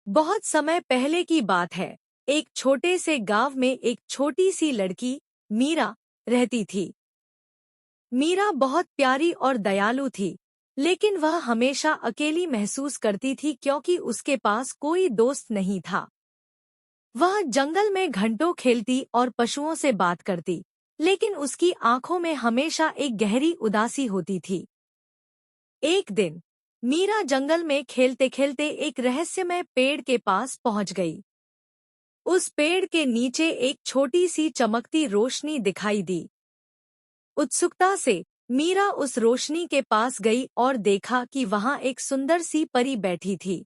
बहुत समय पहले की बात है। एक छोटे से गांव में एक छोटी सी लड़की मीरा रहती थी। मीरा बहुत प्यारी और दयालु थी, लेकिन वह हमेशा अकेली महसूस करती थी क्योंकि उसके पास कोई दोस्त नहीं था। वह जंगल में घंटों खेलती और पशुओं से बात करती, लेकिन उसकी आंखों में हमेशा एक गहरी उदासी होती थी। एक दिन मीरा जंगल में खेलते खेलते एक रहस्यमय पेड़ के पास पहुंच गई। उस पेड़ के नीचे एक छोटी सी चमकती रोशनी दिखाई दी। उत्सुकता से मीरा उस रोशनी के पास गई और देखा कि वहां एक सुंदर सी परी बैठी थी।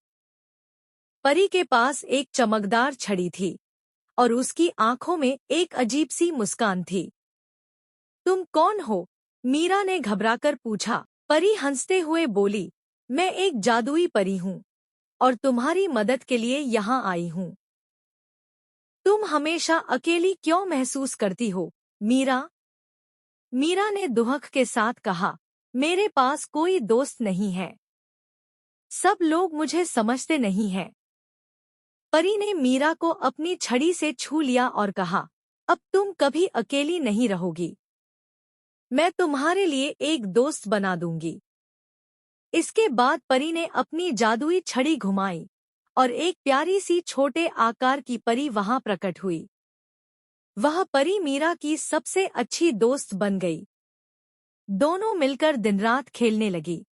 परी के पास एक चमकदार छड़ी थी और उसकी आंखों में एक अजीब सी मुस्कान थी। तुम कौन हो? मीरा ने घबराकर पूछा। परी हंसते हुए बोली, मैं एक जादुई परी हूँ और तुम्हारी मदद के लिए यहाँ आई हूँ। तुम हमेशा अकेली क्यों महसूस करती हो, मीरा? मीरा ने दुहक के साथ कहा, मेरे पास कोई दोस्त नहीं है। सब लोग मुझे समझते नहीं हैं। परी ने मीरा को अपनी छड़ी से छू लिया और कहा, अब तुम कभी अकेली नहीं रहोगी। मैं तुम्हारे लिए एक दोस्त बना दूंगी। इसके बाद परी ने अपनी जादुई छड़ी घुमाई और एक प्यारी सी छोटे आकार की परी वहां प्रकट हुई। वह परी मीरा की सबसे अच्छी दोस्त बन गई। दोनों मिलकर दिन-रात खेलने लगी।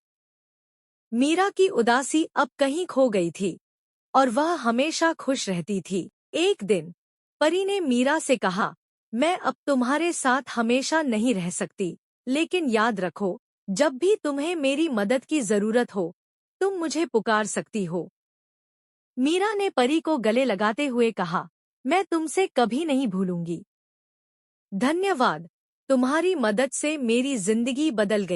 मीरा की उदासी अब कहीं खो गई थी और वह हमेशा खुश रहती थी। एक दिन परी ने मीरा से कहा, मैं अब तुम्हारे साथ हमेशा नहीं रह सकती, लेकिन याद रखो, जब भी तुम्हें मेरी मदद की जरूरत हो, तुम मुझे पुकार सकती हो। मीरा ने परी को गले लगाते हुए कहा, मैं तुमसे कभी नहीं भूलूंगी। धन्यवाद, तुम्हारी मदद से मेरी जिंदगी बदल गई।